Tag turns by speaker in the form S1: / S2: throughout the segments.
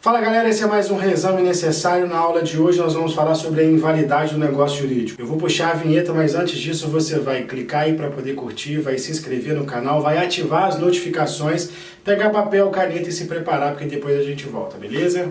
S1: Fala galera, esse é mais um Resumo Necessário. Na aula de hoje nós vamos falar sobre a invalidade do negócio jurídico. Eu vou puxar a vinheta, mas antes disso você vai clicar aí para poder curtir, vai se inscrever no canal, vai ativar as notificações, pegar papel, caneta e se preparar, porque depois a gente volta, beleza?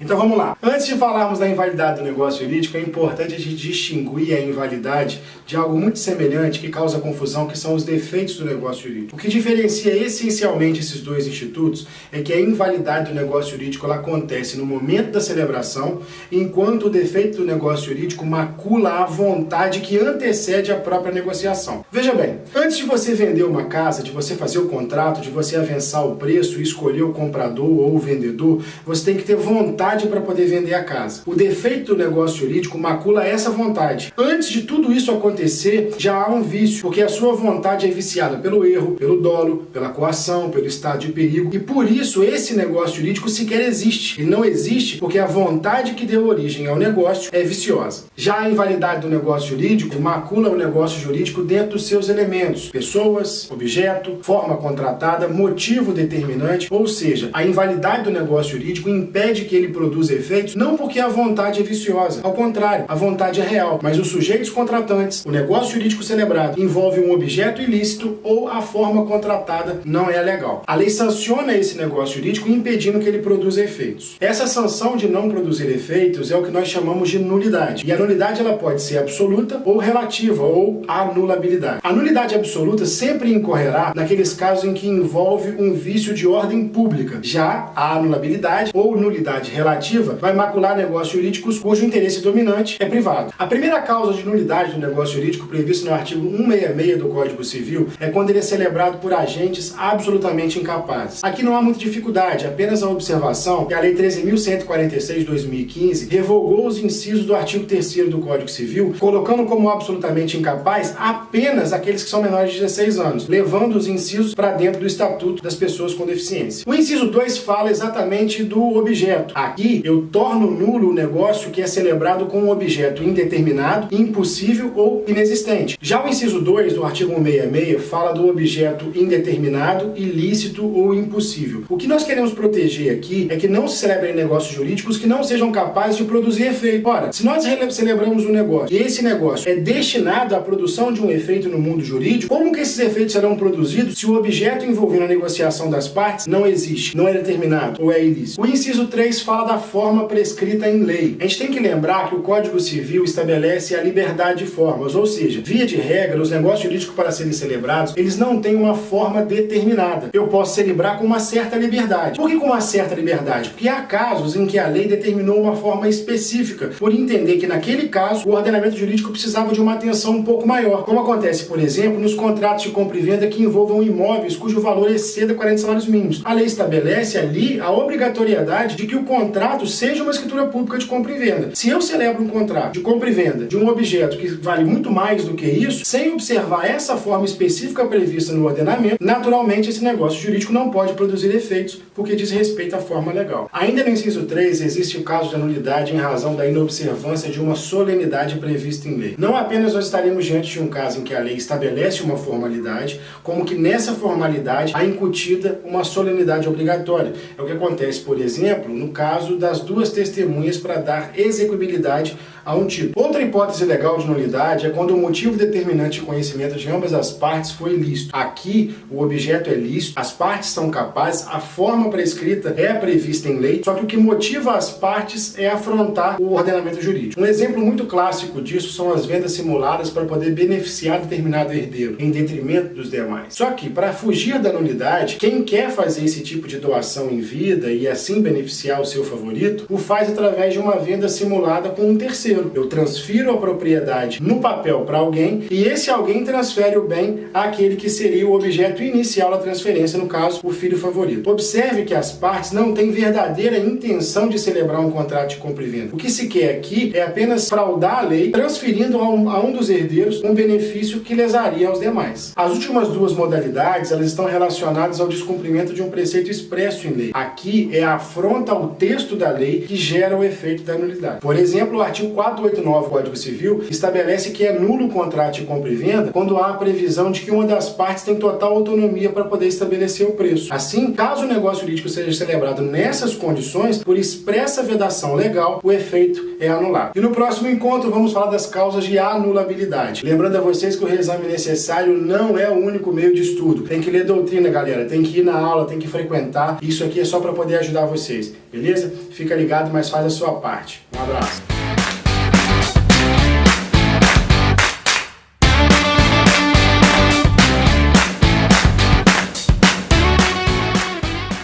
S1: Então vamos lá. Antes de falarmos da invalidade do negócio jurídico, é importante a gente distinguir a invalidade de algo muito semelhante que causa confusão, que são os defeitos do negócio jurídico. O que diferencia essencialmente esses dois institutos é que a invalidade do negócio jurídico ela acontece no momento da celebração, enquanto o defeito do negócio jurídico macula a vontade que antecede a própria negociação. Veja bem, antes de você vender uma casa, de você fazer o contrato, de você avançar o preço e escolher o comprador ou o vendedor, você tem que ter vontade para poder vender a casa. O defeito do negócio jurídico macula essa vontade. Antes de tudo isso acontecer, já há um vício, porque a sua vontade é viciada pelo erro, pelo dolo, pela coação, pelo estado de perigo, e por isso esse negócio jurídico sequer existe. Ele não existe porque a vontade que deu origem ao negócio é viciosa. Já a invalidade do negócio jurídico macula o negócio jurídico dentro dos seus elementos: pessoas, objeto, forma contratada, motivo determinante, ou seja, a invalidade do negócio jurídico impede que ele produz efeitos, não porque a vontade é viciosa, ao contrário, a vontade é real, mas os sujeitos contratantes, o negócio jurídico celebrado, envolve um objeto ilícito ou a forma contratada não é legal. A lei sanciona esse negócio jurídico impedindo que ele produza efeitos. Essa sanção de não produzir efeitos é o que nós chamamos de nulidade. E a nulidade ela pode ser absoluta ou relativa, ou anulabilidade. A nulidade absoluta sempre incorrerá naqueles casos em que envolve um vício de ordem pública. Já a anulabilidade ou nulidade relativa vai macular negócios jurídicos cujo interesse dominante é privado. A primeira causa de nulidade do negócio jurídico prevista no artigo 166 do Código Civil é quando ele é celebrado por agentes absolutamente incapazes. Aqui não há muita dificuldade, apenas a observação que a Lei 13.146 de 2015 revogou os incisos do artigo 3º do Código Civil, colocando como absolutamente incapaz apenas aqueles que são menores de 16 anos, levando os incisos para dentro do Estatuto das Pessoas com Deficiência. O inciso 2 fala exatamente do objeto. Aqui eu torno nulo o negócio que é celebrado com um objeto indeterminado, impossível ou inexistente. Já o inciso 2 do artigo 166 fala do objeto indeterminado, ilícito ou impossível. O que nós queremos proteger aqui é que não se celebrem negócios jurídicos que não sejam capazes de produzir efeito. Ora, se nós celebramos um negócio e esse negócio é destinado à produção de um efeito no mundo jurídico, como que esses efeitos serão produzidos se o objeto envolvendo a negociação das partes não existe, não é determinado ou é ilícito? O inciso 3 fala da forma prescrita em lei. A gente tem que lembrar que o Código Civil estabelece a liberdade de formas, ou seja, via de regra, os negócios jurídicos para serem celebrados, eles não têm uma forma determinada. Eu posso celebrar com uma certa liberdade. Por que com uma certa liberdade? Porque há casos em que a lei determinou uma forma específica, por entender que naquele caso o ordenamento jurídico precisava de uma atenção um pouco maior, como acontece, por exemplo, nos contratos de compra e venda que envolvam imóveis cujo valor exceda 40 salários mínimos. A lei estabelece ali a obrigatoriedade de que o contrato seja uma escritura pública de compra e venda. Se eu celebro um contrato de compra e venda de um objeto que vale muito mais do que isso, sem observar essa forma específica prevista no ordenamento, naturalmente esse negócio jurídico não pode produzir efeitos porque diz respeito à forma legal. Ainda no inciso 3, existe o caso de anulidade em razão da inobservância de uma solenidade prevista em lei. Não apenas nós estaremos diante de um caso em que a lei estabelece uma formalidade, como que nessa formalidade há incutida uma solenidade obrigatória. É o que acontece, por exemplo, no caso das duas testemunhas para dar execuibilidade a um título. Outra hipótese legal de nulidade é quando o motivo determinante de conhecimento de ambas as partes foi lícito. Aqui, o objeto é lícito, as partes são capazes, a forma prescrita é prevista em lei, só que o que motiva as partes é afrontar o ordenamento jurídico. Um exemplo muito clássico disso são as vendas simuladas para poder beneficiar determinado herdeiro, em detrimento dos demais. Só que, para fugir da nulidade, quem quer fazer esse tipo de doação em vida e assim beneficiar o seu favorito, o faz através de uma venda simulada com um terceiro. Eu transfiro a propriedade no papel para alguém e esse alguém transfere o bem àquele que seria o objeto inicial da transferência, no caso, o filho favorito. Observe que as partes não têm verdadeira intenção de celebrar um contrato de compra e venda. O que se quer aqui é apenas fraudar a lei, transferindo a um dos herdeiros um benefício que lesaria aos demais. As últimas duas modalidades, elas estão relacionadas ao descumprimento de um preceito expresso em lei. Aqui é a afronta ao texto da lei que gera o efeito da nulidade. Por exemplo, o artigo 489 do Código Civil estabelece que é nulo o contrato de compra e venda quando há a previsão de que uma das partes tem total autonomia para poder estabelecer o preço. Assim, caso o negócio jurídico seja celebrado nessas condições, por expressa vedação legal, o efeito é anulado. E no próximo encontro vamos falar das causas de anulabilidade. Lembrando a vocês que o reexame necessário não é o único meio de estudo. Tem que ler doutrina, galera, tem que ir na aula, tem que frequentar. Isso aqui é só para poder ajudar vocês, beleza? Fica ligado, mas faz a sua parte. Um abraço.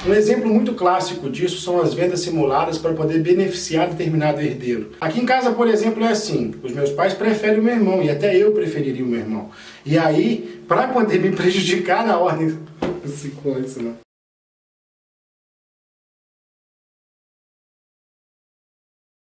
S1: Um exemplo muito clássico disso são as vendas simuladas para poder beneficiar determinado herdeiro. Aqui em casa, por exemplo, é assim: os meus pais preferem o meu irmão, e até eu preferiria o meu irmão. E aí, para poder me prejudicar na ordem... Não se conhece, não.